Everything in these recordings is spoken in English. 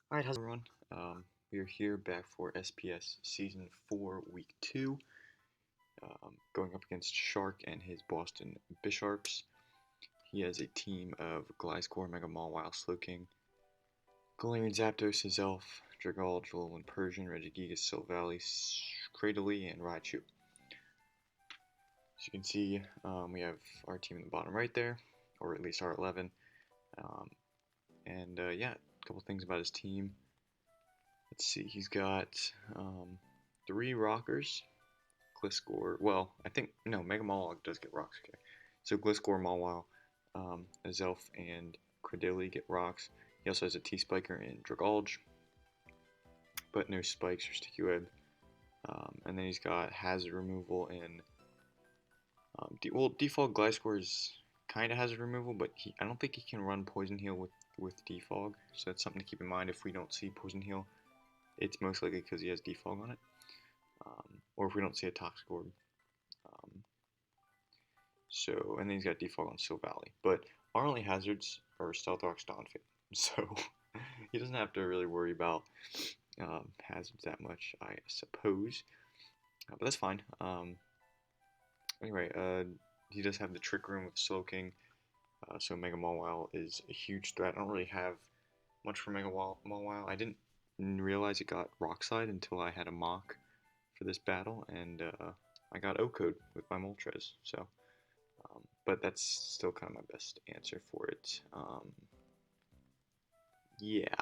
Alright, how's it everyone? We are here back for SPS Season 4, Week 2, going up against Shark and his Boston Bisharps. He has a team of Gliscor, Mega Mawile, Slowking, Galarian Zapdos, his Elf, Dragal, Alolan Persian, Regigigas, Silvally, Cradily, and Raichu. As you can see, we have our team in the bottom right there, or at least our 11. Yeah, a couple things about his team. Let's see, he's got 3 rockers. Gliscor, well, I think, no, Mega Mawile does get rocks, okay. So Gliscor, Mawile, Azelf, and Cradily get rocks. He also has a T-Spiker in Dragalge, but no spikes or Sticky Web. And then he's got Hazard Removal in, Defog Gliscor is kind of Hazard Removal, but I don't think he can run Poison Heal with Defog, so that's something to keep in mind if we don't see Poison Heal. It's most likely because he has Defog on it, or if we don't see a Toxic Orb. And then he's got Defog on Silvally. But our only hazards are Stealth Rock, Donphan, so he doesn't have to really worry about hazards that much, I suppose. But that's fine. Anyway, he does have the Trick Room with Slowking, so Mega Mawile is a huge threat. I don't really have much for Mega Mawile. I didn't realize it got Rock Slide until I had a mock for this battle, and I got O-Code with my Moltres, so, but that's still kind of my best answer for it. Yeah,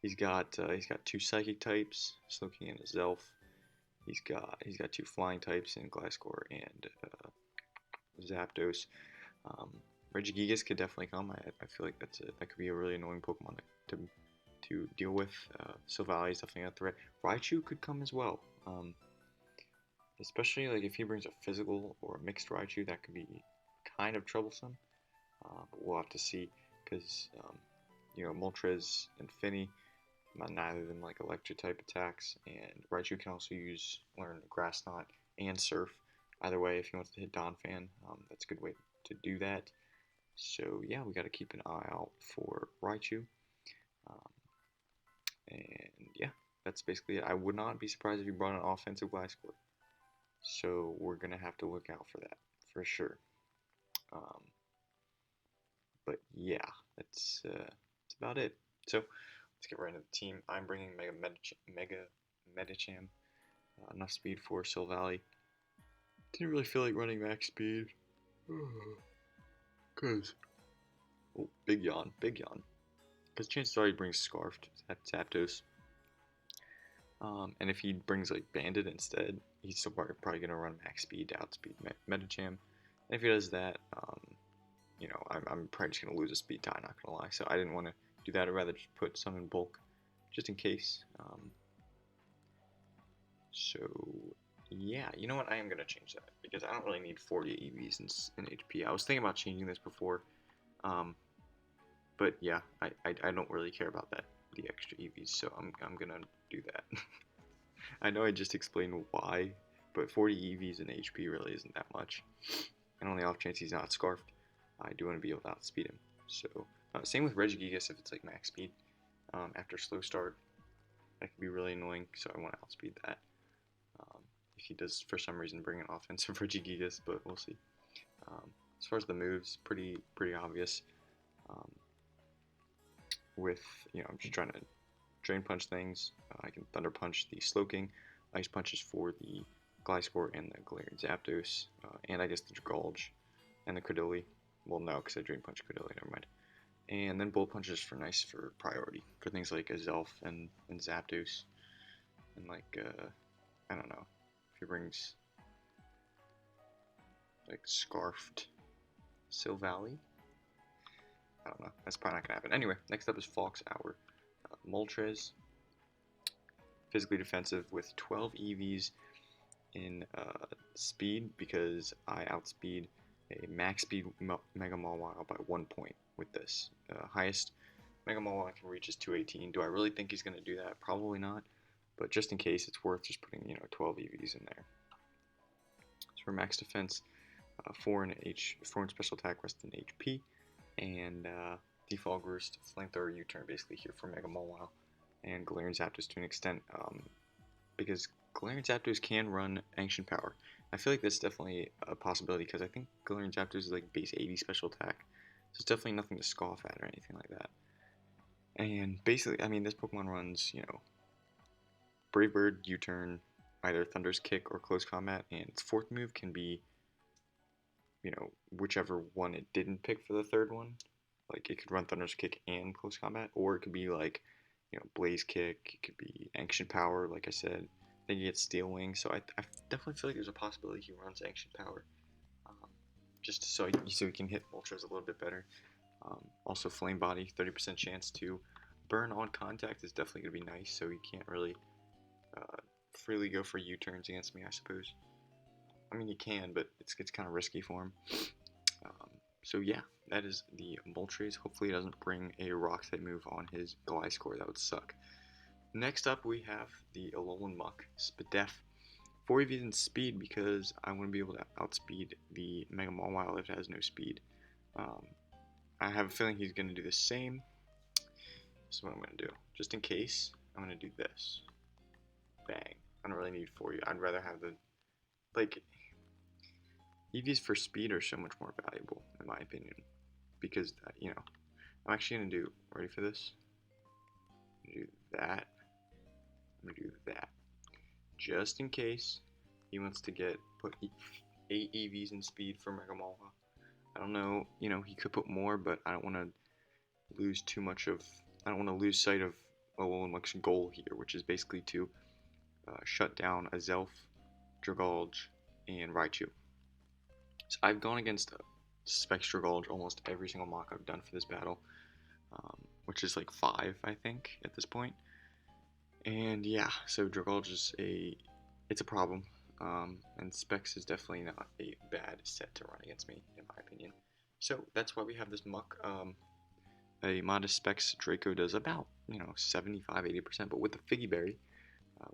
he's got 2 Psychic types, Slowking and Azelf. He's got 2 Flying types in Gliscor and Zapdos. Regigigas could definitely come. I feel like that could be a really annoying Pokemon to deal with. Silvally is definitely a threat. Raichu could come as well. Especially like if he brings a physical or a mixed Raichu, that could be kind of troublesome. But we'll have to see, because Moltres and Finny, neither of them like electric type attacks, and Raichu can also learn Grass Knot and Surf. Either way, if he wants to hit Donphan, that's a good way to do that. So yeah, we got to keep an eye out for Raichu. And yeah, that's basically it. I would not be surprised if he brought an offensive Gliscor. So we're going to have to look out for that, for sure. But yeah, that's about it. So let's get right into the team. I'm bringing Mega Medicham. Enough speed for Silvally. Didn't really feel like running max speed. Cause, oh, big yawn. Because chances are he brings Scarfed Zapdos. And if he brings like Bandit instead, he's still probably going to run max speed to outspeed Medicham. And if he does that, I'm probably just going to lose a speed tie, not going to lie. So I didn't want to do that. I'd rather just put some in bulk, just in case. So yeah, you know what? I am going to change that, because I don't really need 40 EVs in HP. I was thinking about changing this before. But yeah, I don't really care about the extra EVs, so I'm going to do that. I know I just explained why, but 40 EVs in HP really isn't that much. And on the off chance he's not Scarfed, I do want to be able to outspeed him. So, same with Regigigas if it's like max speed. After slow start, that can be really annoying, so I want to outspeed that. If he does, for some reason, bring an offensive Regigigas, but we'll see. As far as the moves, pretty obvious. I'm just trying to Drain Punch things. I can Thunder Punch the Slowking, Ice Punches for the Gliscor and the Galarian Zapdos, and I guess the Dragalge and the Cradily. Well, no, because I Drain Punch Cradily, never mind. And then Bullet Punches for priority, for things like Azelf and Zapdos. And like, I don't know, if he brings like Scarfed Silvally. I don't know, that's probably not going to happen. Anyway, next up is Fox Hour. Moltres, physically defensive with 12 EVs in speed, because I outspeed a max speed Mega Mawile by 1 point with this. Highest Mega Mawile I can reach is 218. Do I really think he's going to do that? Probably not, but just in case, it's worth just putting 12 EVs in there. So for max defense, 4 in special attack, rest in HP, and Defog Roost, Flamethrower U-turn basically here for Mega Mawile. and Galarian Zapdos to an extent, because Galarian Zapdos can run Ancient Power. I feel like that's definitely a possibility because I think Galarian Zapdos is like base 80 special attack, so it's definitely nothing to scoff at or anything like that. And basically, I mean, this Pokemon runs, Brave Bird, U-turn, either Thunder's Kick or Close Combat, and its fourth move can be, whichever one it didn't pick for the third one. Like, it could run Thunder's Kick and Close Combat, or it could be like, Blaze Kick, it could be Ancient Power, like I said. I think he gets Steel Wing, so I definitely feel like there's a possibility he runs Ancient Power. Just so he can hit Ultras a little bit better. Also, Flame Body, 30% chance to burn on contact is definitely going to be nice, so he can't really freely go for U-turns against me, I suppose. I mean, he can, but it's kind of risky for him. So yeah, that is the Moltres. Hopefully he doesn't bring a Rock-type move on his Gliscor. That would suck. Next up, we have the Alolan Muck, Spadef. 4 EVs in speed because I want to be able to outspeed the Mega Mawile if it has no speed. I have a feeling he's going to do the same. This is what I'm going to do. Just in case, I'm going to do this. Bang. I don't really need 4 EVs. I'd rather have the... EVs for speed are so much more valuable, in my opinion. Because, I'm actually going to do... Ready for this? I'm going to do that. I'm going to do that. Just in case he wants to put 8 EVs in speed for Mega Mawile. I don't know, he could put more, but I don't want to lose too much of... I don't want to lose sight of Alolan Muck's goal here, which is basically to shut down Azelf, Dragalge, and Raichu. So I've gone against Specs Dragalge almost every single mock I've done for this battle, which is like 5, I think, at this point. And yeah, so Dragalge is it's a problem, and Specs is definitely not a bad set to run against me, in my opinion. So that's why we have this Muck. A modest Specs Draco does about, 75-80%, but with the Figgy Berry,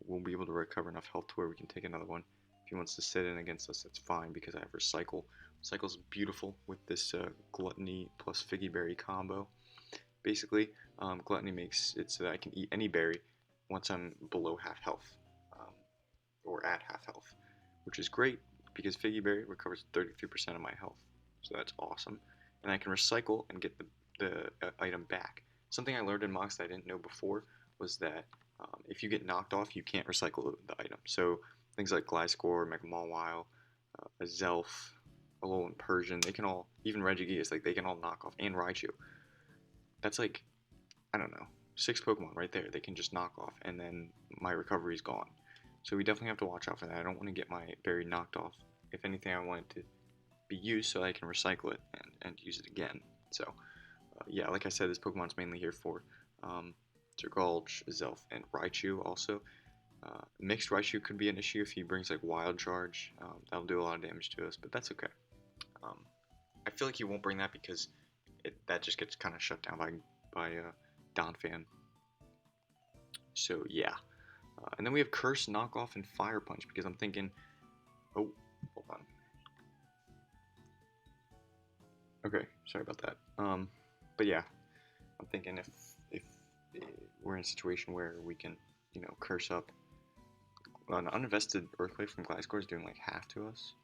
we'll be able to recover enough health to where we can take another one. If he wants to sit in against us, that's fine, because I have Recycle. Recycle's beautiful with this Gluttony plus Figgy Berry combo. Basically, Gluttony makes it so that I can eat any berry once I'm below half health, or at half health, which is great, because Figgy Berry recovers 33% of my health, so that's awesome. And I can recycle and get the item back. Something I learned in mocks that I didn't know before was that if you get knocked off, you can't recycle the item. So things like Gliscor, Mega Mawile, Azelf, Alolan Persian, they can all, even Regigigas, they can all knock off, and Raichu. That's like, I don't know, 6 Pokemon right there. They can just knock off, and then my recovery is gone. So we definitely have to watch out for that. I don't want to get my berry knocked off. If anything, I want it to be used so I can recycle it and use it again. So yeah, like I said, this Pokemon's mainly here for Dragalge, Azelf, and Raichu also. Mixed Raichu could be an issue if he brings like Wild Charge. That'll do a lot of damage to us, but that's okay. I feel like he won't bring that because that just gets kind of shut down by Donphan. So yeah. And then we have Curse, Knockoff, and Fire Punch because I'm thinking... Oh, hold on. Okay, sorry about that. But yeah, I'm thinking if we're in a situation where we can, curse up, an uninvested Earthquake from Gliscor is doing like half to us,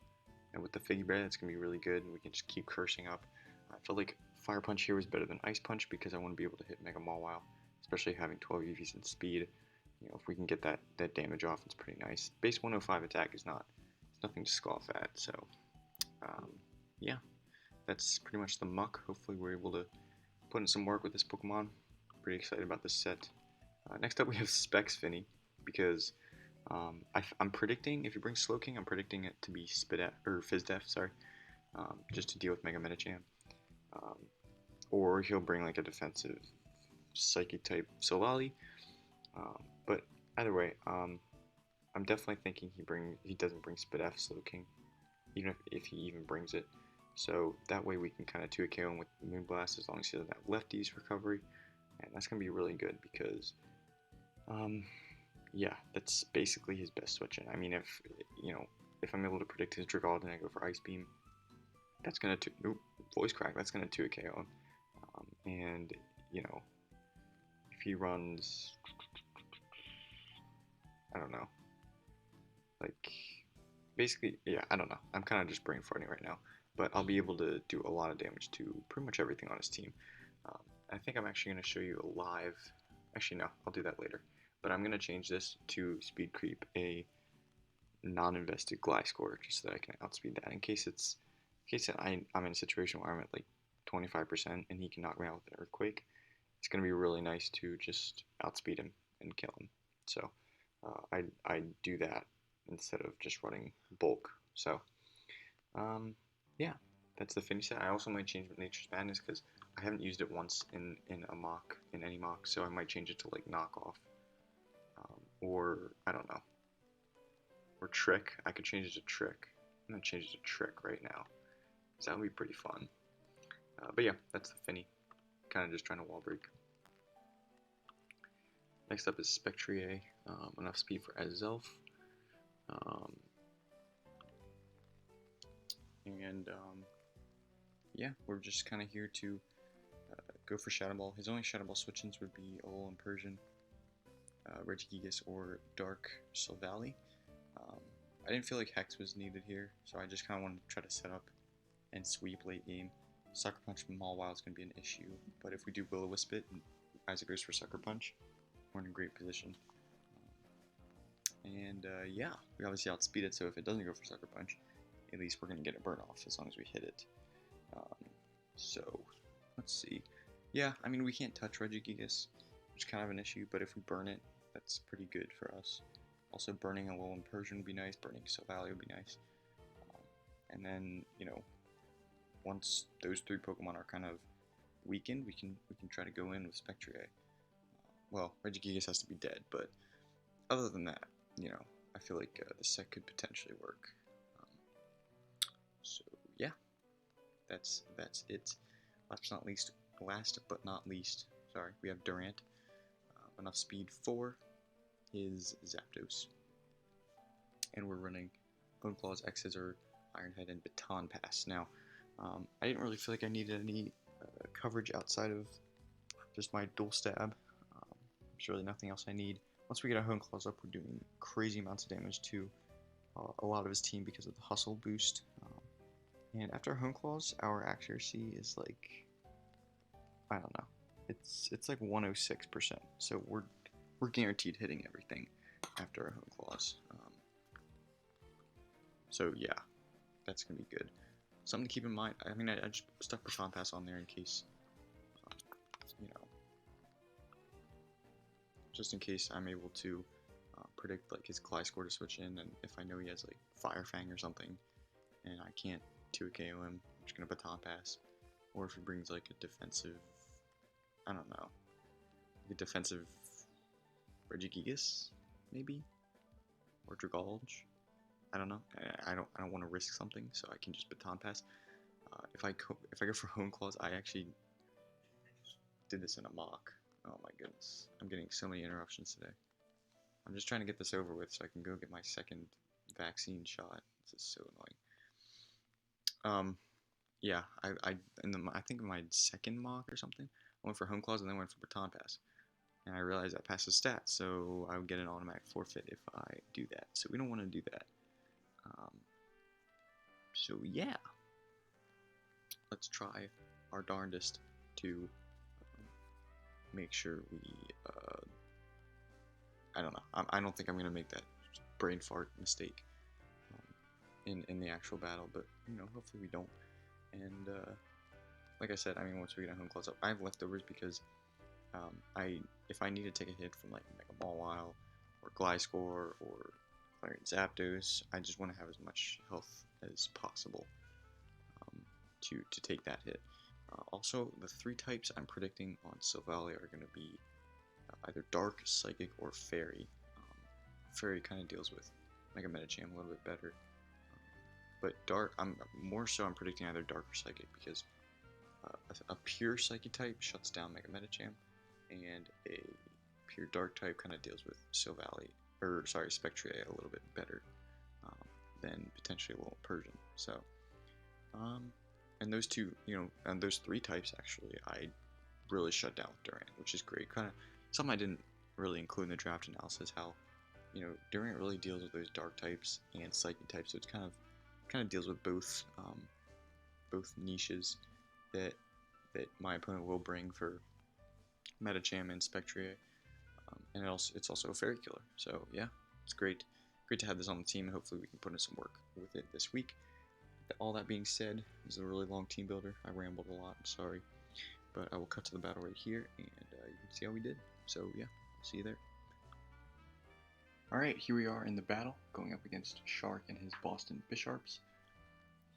and with the Figgy Berry, that's gonna be really good, and we can just keep cursing up. I feel like Fire Punch here is better than Ice Punch because I want to be able to hit Mega Mawile, especially having 12 EVs in speed. If we can get that damage off, it's pretty nice. Base 105 attack is nothing to scoff at. So yeah, that's pretty much the Muck. Hopefully we're able to put in some work with this Pokemon. Pretty excited about this set. Next up we have Specs Finny, because I'm predicting, if you bring Slowking, I'm predicting it to be Fizdef, sorry, just to deal with Mega Medicham. Or he'll bring like a defensive Psychic type Solali. But either way, I'm definitely thinking he doesn't bring Spadef Slowking, even if he even brings it. So that way we can kind of 2KO him with Moonblast as long as he doesn't have Lefty's recovery, and that's gonna be really good because, yeah, that's basically his best switch in. I mean, if I'm able to predict his Dragalge and I go for Ice Beam, that's gonna Voice Crack. That's gonna 2KO him, and if he runs I don't know. Like, basically, yeah, I don't know. I'm kind of just brain farting right now. But I'll be able to do a lot of damage to pretty much everything on his team. I think I'm actually going to show you a live... Actually, no, I'll do that later. But I'm going to change this to speed creep a non-invested glide score, just so that I can outspeed that in case I'm in a situation where I'm at like 25% and he can knock me out with an earthquake. It's going to be really nice to just outspeed him and kill him. So I do that instead of just running bulk. So yeah, that's the finish set. I also might change Nature's Madness because I haven't used it once in any mock, so I might change it to like knockoff, or I don't know, or trick. I could change it to trick. I'm gonna change it to trick right now, because that would be pretty fun. But yeah, that's the Finny. Kind of just trying to wall break. Next up is Spectrier. Enough speed for Azelf. Yeah, we're just kind of here to go for Shadow Ball. His only Shadow Ball switch-ins would be Alolan Persian, Regigigas, or Dark Silvally. I didn't feel like Hex was needed here, so I just kind of wanted to try to set up and sweep late game. Sucker Punch from Mawile is going to be an issue, but if we do Will-O-Wisp it and Isaac goes for Sucker Punch, we're in a great position. Yeah, we obviously outspeed it, so if it doesn't go for Sucker Punch, at least we're going to get a burn off as long as we hit it. So, let's see. Yeah, I mean, we can't touch Regigigas, which is kind of an issue, but if we burn it, that's pretty good for us. Also, burning Alolan Persian would be nice, burning Silvally would be nice. And then, you know, once those three Pokemon are kind of weakened, we can try to go in with Spectrier. Well, Regigigas has to be dead, but other than that, you know, I feel like the set could potentially work. So yeah, that's it. Last but not least, sorry, we have Durant. Enough speed for his Zapdos, and we're running Bone Claws, X-Scissor, Iron Head, and Baton Pass. Now, I didn't really feel like I needed any coverage outside of just my dual stab. There's really nothing else I need. Once we get our Hone Claws up, we're doing crazy amounts of damage to a lot of his team because of the Hustle boost. And after Hone Claws, our accuracy is like, I don't know, it's like 106%. So we're guaranteed hitting everything after our Hone Claws. So yeah, that's gonna be good. Something to keep in mind. I mean, I just stuck Baton Pass on there in case, you know, just in case I'm able to predict like his Gliscor to switch in, and if I know he has like Fire Fang or something, and I can't 2KO him, I'm just gonna Baton Pass. Or if he brings like a defensive, I don't know, like a defensive Regigigas, maybe, or Dragalge. I don't know. I don't want to risk something, so I can just Baton Pass. If I go for Hone Claws, I actually did this in a mock. Oh my goodness, I'm getting so many interruptions today. I'm just trying to get this over with so I can go get my second vaccine shot. This is so annoying. Yeah, I think in my second mock or something, I went for Hone Claws and then went for Baton Pass. And I realized that passes stats, so I would get an automatic forfeit if I do that. So we don't want to do that. So yeah, let's try our darndest to make sure we, I don't know, I don't think I'm going to make that brain fart mistake in the actual battle, but, you know, hopefully we don't. And, like I said, I mean, once we get our Hone Claws up, I have leftovers because, if I need to take a hit from, like, Mega Mawile, or Gliscor, or Zapdos, I just want to have as much health as possible, to take that hit. Also, the three types I'm predicting on Silvally are going to be either Dark, Psychic, or Fairy. Fairy kind of deals with Mega Medicham a little bit better. But Dark, I'm predicting either Dark or Psychic because a pure Psychic type shuts down Mega Medicham, and a pure Dark type kind of deals with Spectrier a little bit better than potentially a little Persian. So, and those two, you know, and those three types actually, I really shut down with Durant, which is great. Kind of something I didn't really include in the draft analysis, how, During it really deals with those dark types and psychic types, so it's kind of deals with both niches that my opponent will bring for Metacham and Spectrier, and it's also a Fairy Killer. So yeah, it's great to have this on the team, and hopefully we can put in some work with it this week. All that being said, this is a really long team builder. I rambled a lot, I'm sorry, but I will cut to the battle right here, and you can see how we did. So yeah, I'll see you there. Alright, here we are in the battle, going up against Shark and his Boston Bisharps.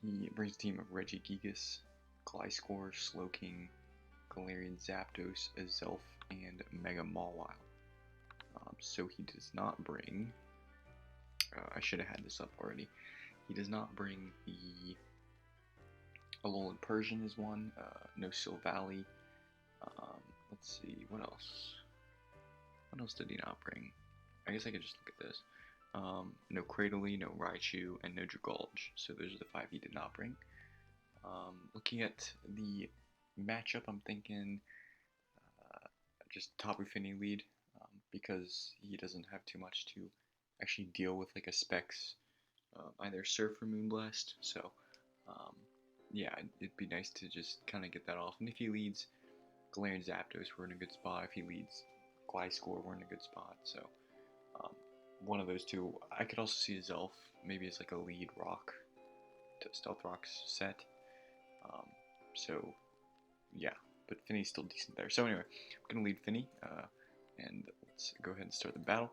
He brings a team of Regigigas, Gliscor, Slowking, Galarian Zapdos, Azelf, and Mega Mawile. So he does not bring... I should have had this up already. He does not bring the Alolan Persian is one, no Silvally. Let's see, what else? What else did he not bring? I guess I could just look at this. No Cradily, no Raichu, and no Dragalge. So those are the 5 he did not bring. Looking at the matchup, I'm thinking just Tapu Fini lead, because he doesn't have too much to actually deal with like a Specs, either Surf or Moonblast. So yeah, it'd be nice to just kind of get that off. And if he leads Galarian Zapdos, we're in a good spot. If he leads Gliscor, we're in a good spot. So one of those two. I could also see Azelf maybe as like a lead rock to Stealth Rocks set. So yeah, but Finny's still decent there. So anyway, I'm gonna lead Finny, and let's go ahead and start the battle.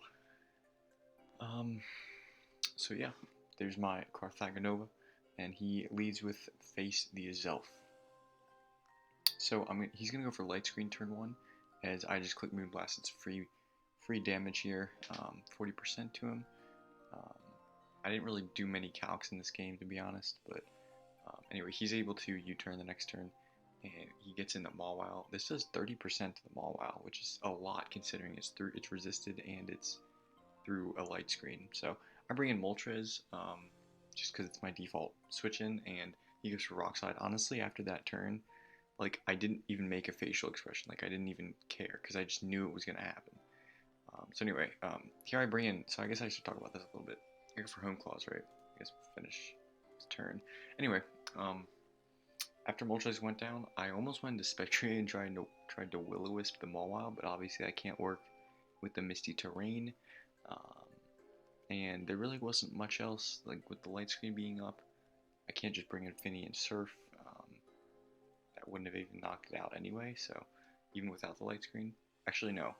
So yeah, there's my Carthagonova, and he leads with Face the Azelf. So he's gonna go for Light Screen turn 1, as I just click Moonblast. It's free damage here, 40% to him. I didn't really do many calcs in this game, to be honest, but anyway, he's able to U-turn the next turn, and he gets in the Mawile. This does 30% to the Mawile, which is a lot considering it's resisted and it's through a Light Screen. So I bring in Moltres, just because it's my default switch in, and he goes for Rock Slide. Honestly, after that turn, like, I didn't even make a facial expression. Like, I didn't even care, because I just knew it was going to happen. So anyway, here I bring in, so I guess I should talk about this a little bit. I go for Home Claws, right? I guess we'll finish his turn. Anyway, after Moltres went down, I almost went into Spectrier and tried to Will-O-Wisp the Mawile, but obviously I can't work with the Misty Terrain. And there really wasn't much else, like with the Light Screen being up. I can't just bring in Finny and Surf. That wouldn't have even knocked it out anyway, so even without the Light Screen. Actually, no.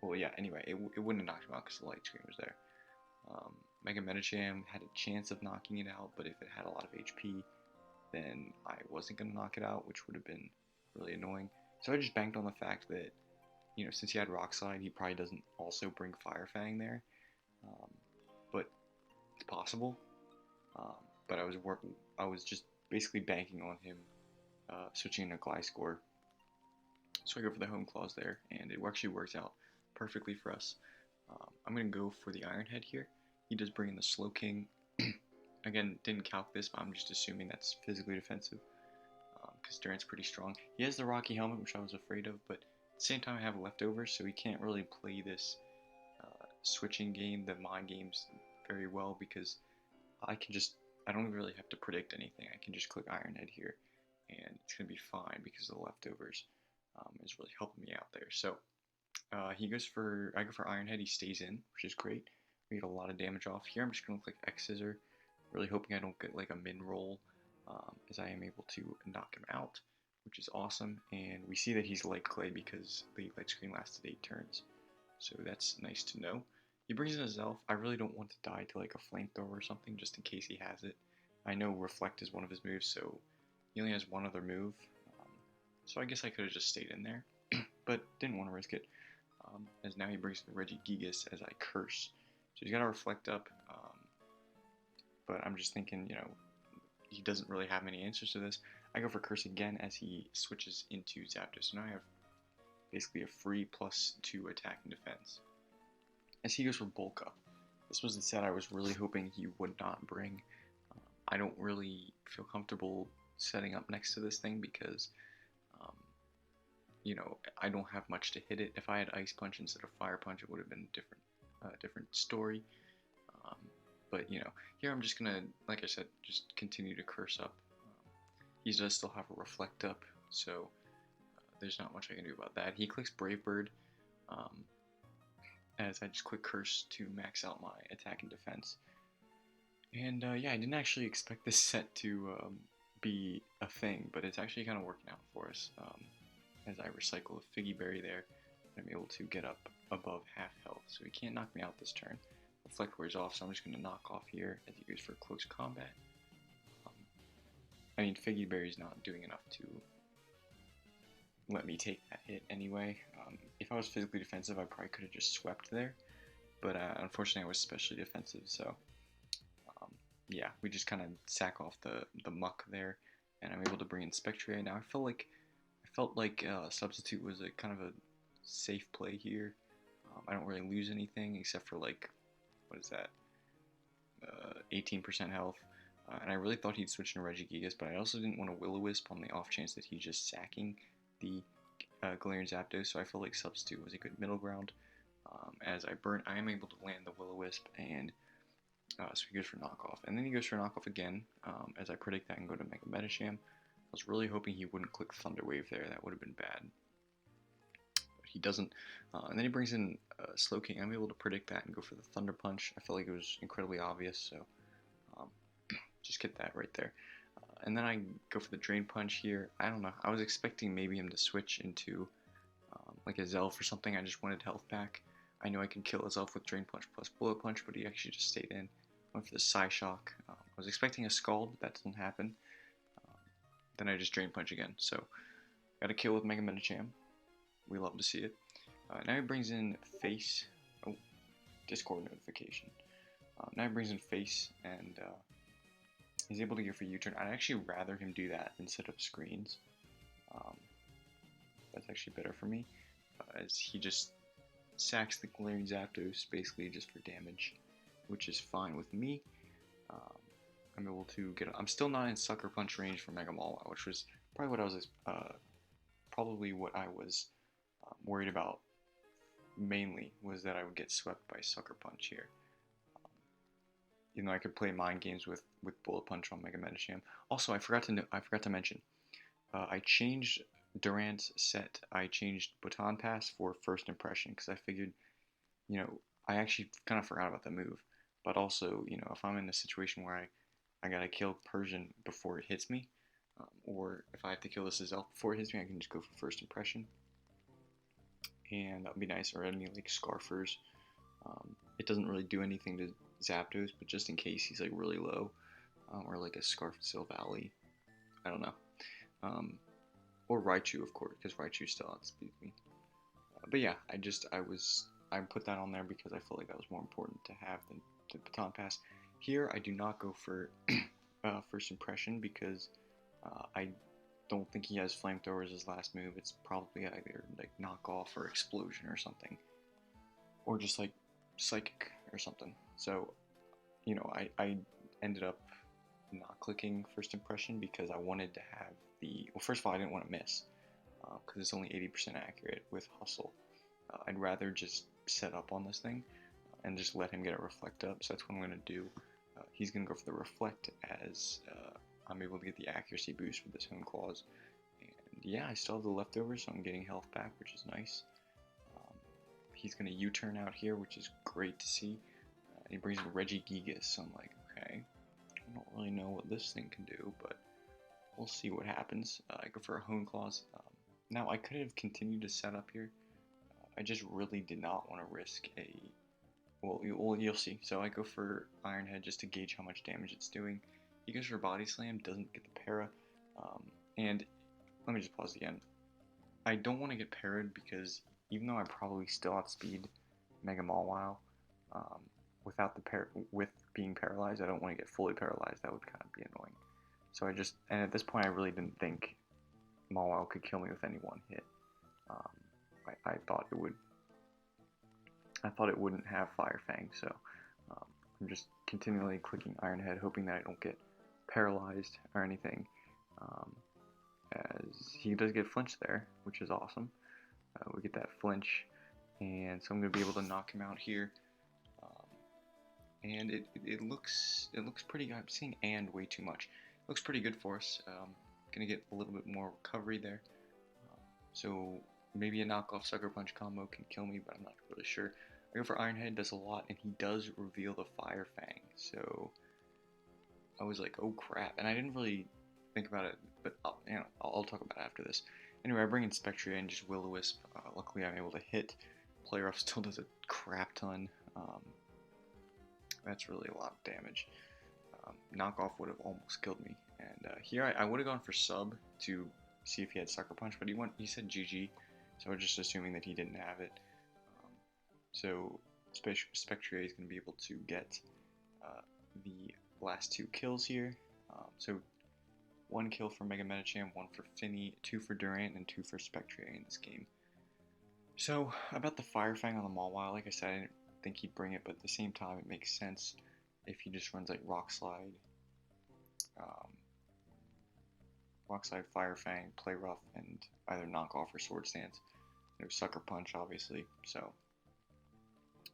Well, yeah, anyway, it wouldn't have knocked him out because the Light Screen was there. Mega Metacham had a chance of knocking it out, but if it had a lot of HP, then I wasn't going to knock it out, which would have been really annoying. So I just banked on the fact that, since he had Rock Slide, he probably doesn't also bring Fire Fang there. But it's possible. But I was just basically banking on him switching into Gliscor. So I go for the Home Claws there, and it actually works out perfectly for us. I'm going to go for the Iron Head here. He does bring in the Slowking. Again, didn't calc this, but I'm just assuming that's physically defensive, because Durant's pretty strong. He has the Rocky Helmet, which I was afraid of, but at the same time I have leftovers, so he can't really play this switching game, the mind games, very well, because I don't really have to predict anything. I can just click Iron Head here, and it's going to be fine because the leftovers is really helping me out there. So I go for Iron Head, he stays in, which is great. We get a lot of damage off. Here I'm just going to click X Scissor, really hoping I don't get like a min roll, as I am able to knock him out, which is awesome. And we see that he's Light Clay because the Light Screen lasted 8 turns, so that's nice to know. He brings in a Zelf. I really don't want to die to like a Flamethrower or something, just in case he has it. I know Reflect is one of his moves, so he only has one other move, so I guess I could have just stayed in there, but didn't want to risk it, as now he brings the Regigigas as I curse. So he's got to Reflect up, but I'm just thinking, he doesn't really have many answers to this. I go for Curse again as he switches into Zapdos. So now I have basically a free +2 attack and defense. As he goes for Bulk Up. This was the set I was really hoping he would not bring. I don't really feel comfortable setting up next to this thing because, I don't have much to hit it. If I had Ice Punch instead of Fire Punch, it would have been different. different story. But you know, here I'm just gonna, like I said, just continue to curse up. He does still have a reflect up, so there's not much I can do about that. He clicks Brave Bird, as I just quick curse to max out my attack and defense. And yeah, I didn't actually expect this set to be a thing, but it's actually kind of working out for us. As I recycle a Figgy Berry there, I'm able to get up above half health, so he can't knock me out this turn. Reflect wears off, so I'm just going to knock off here as he goes for close combat. I mean, Figgy Berry's not doing enough to let me take that hit anyway. If I was physically defensive, I probably could have just swept there, but unfortunately I was specially defensive, so yeah, we just kind of sack off the muck there, and I'm able to bring in Spectrier. Now I felt like Substitute was a kind of a safe play here. I don't really lose anything except for, like, what is that, 18% health, and I really thought he'd switch into Regigigas, but I also didn't want to Will-O-Wisp on the off chance that he's just sacking the Galarian Zapdos, so I felt like Substitute was a good middle ground. As I am able to land the Will-O-Wisp, and so he goes for knockoff, and then he goes for knockoff again, as I predict that and go to Mega Metacham. I was really hoping he wouldn't click Thunder Wave there, that would have been bad. But he doesn't, and then he brings in Slowking. I'm able to predict that and go for the Thunder Punch. I felt like it was incredibly obvious, so just get that right there. And then I go for the Drain Punch here. I don't know, I was expecting maybe him to switch into like a Zelf or something. I just wanted health back. I knew I could kill a Zelf with Drain Punch plus Bullet Punch, but he actually just stayed in. Went for the Psyshock. I was expecting a Scald, but that didn't happen. Then I just Drain Punch again. So, got a kill with Mega Metacham. We love to see it. Now he brings in Face. Oh, Discord notification. Now he brings in Face, and he's able to go for U-turn. I'd actually rather him do that than set up screens. That's actually better for me, as he just sacks the Galarian Zapdos basically just for damage, which is fine with me. I'm able to get. I'm still not in Sucker Punch range for Mega Mawile, which was probably what I was worried about mainly, was that I would get swept by Sucker Punch here. You know, I could play mind games with Bullet Punch on Mega Metacham. Also, I forgot to mention, I changed Durant's set. I changed Baton Pass for First Impression because I figured, you know, I actually kind of forgot about the move. But also, you know, if I'm in a situation where I gotta kill Persian before it hits me, or if I have to kill this Zelf before it hits me, I can just go for First Impression, and that would be nice. Or any like Scarfers. It doesn't really do anything to Zapdos, but just in case he's like really low, or like a Scarfsil Valley, I don't know. Or Raichu, of course, because Raichu still outspeeds me. But yeah, I put that on there because I felt like that was more important to have than the Baton Pass. Here, I do not go for First Impression because I don't think he has Flamethrower as his last move. It's probably either like Knockoff or Explosion or something, or just like Psychic or something. So, you know, I ended up not clicking First Impression because I wanted to have well, first of all, I didn't want to miss because it's only 80% accurate with Hustle. I'd rather just set up on this thing and just let him get a Reflect up, so that's what I'm going to do. He's going to go for the Reflect as I'm able to get the accuracy boost with this Hone Claws. And yeah, I still have the leftovers, so I'm getting health back, which is nice. He's going to U-turn out here, which is great to see. He brings in Regigigas, so I'm like, okay, I don't really know what this thing can do, but we'll see what happens. I go for a Hone Claws. Now, I could have continued to set up here. I just really did not want to risk a... Well, you'll see. So I go for Iron Head just to gauge how much damage it's doing. He goes for Body Slam, doesn't get the para. And let me just pause again. I don't want to get parried because even though I probably still outspeed Mega Mawile, without with being paralyzed, I don't want to get fully paralyzed. That would kind of be annoying. So and at this point I really didn't think Mawile could kill me with any one hit. I thought it wouldn't have Fire Fang, so I'm just continually clicking Iron Head, hoping that I don't get paralyzed or anything, as he does get flinched there, which is awesome. We get that flinch, and so I'm going to be able to knock him out here. and it looks pretty good. I'm seeing and way too much. It looks pretty good for us. Gonna get a little bit more recovery there. So maybe a knockoff Sucker Punch combo can kill me, but I'm not really sure. I go for Iron Head, does a lot, and he does reveal the Fire Fang. So I was like, oh crap, and I didn't really think about it, but I'll talk about it after this. Anyway, I bring in Spectre and just Will-O-Wisp. Luckily, I'm able to hit. Player Off still does a crap ton. That's really a lot of damage. Knockoff would have almost killed me. And here I would have gone for sub to see if he had Sucker Punch, but he said GG, so we're just assuming that he didn't have it. So Spectre is going to be able to get the last 2 kills here. So 1 kill for Mega Medicham, 1 for Finny, 2 for Durant, and 2 for Spectre in this game. So about the Fire Fang on the Mawile, like I said, I didn't think he'd bring it, but at the same time it makes sense if he just runs like Rock Slide, Fire Fang, Play Rough, and either Knock Off or Sword Stance. No Sucker Punch, obviously, so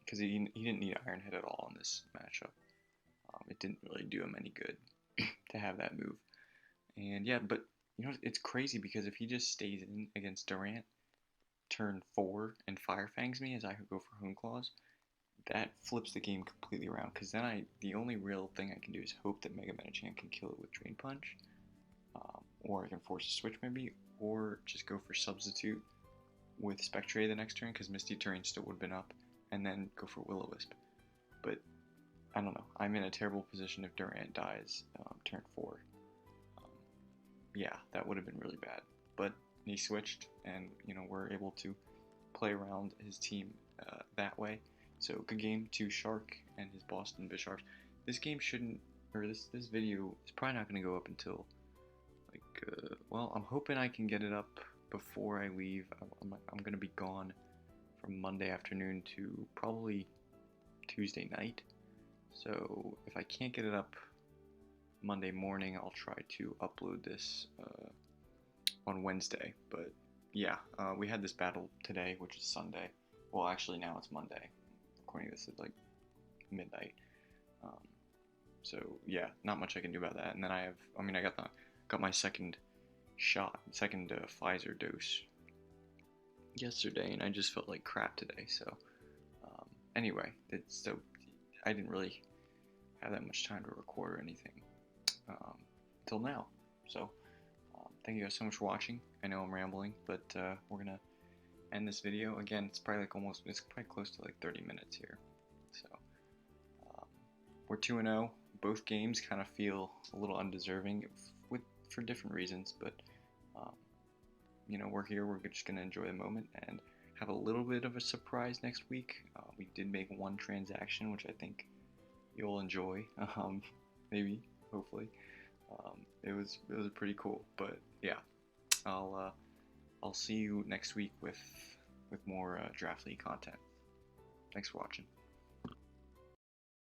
because he didn't need Iron Head at all in this matchup. It didn't really do him any good to have that move. And yeah, but you know, it's crazy because if he just stays in against Durant turn 4 and Fire Fangs me as I go for Hone Claws, that flips the game completely around, because then the only real thing I can do is hope that Mega Medicham can kill it with Drain Punch, or I can force a switch maybe, or just go for Substitute with Spectre the next turn, because Misty Terrain still would have been up, and then go for Will-O-Wisp. But I don't know, I'm in a terrible position if Durant dies turn 4. Yeah, that would have been really bad, but he switched, and you know, we're able to play around his team that way. So good game to Shark and his Boston Bisharps. This game shouldn't, or this video is probably not going to go up until like well, I'm hoping I can get it up before I leave. I'm going to be gone from Monday afternoon to probably Tuesday night. So if I can't get it up Monday morning, I'll try to upload this on Wednesday. But yeah, we had this battle today, which is Sunday. Well, actually now it's Monday. Recording this at like midnight. So yeah, not much I can do about that. And then I got my second Pfizer dose yesterday, and I just felt like crap today. So anyway, I didn't really have that much time to record or anything until now. So thank you guys so much for watching. I know I'm rambling, but we're gonna end this video. Again, it's probably close to like 30 minutes here. So we're 2-0. Both games kind of feel a little undeserving for different reasons, but you know, we're here. We're just gonna enjoy the moment and have a little bit of a surprise next week. We did make 1 transaction, which I think you'll enjoy. Maybe, hopefully. It was pretty cool. But yeah, I'll see you next week with more Draft League content. Thanks for watching.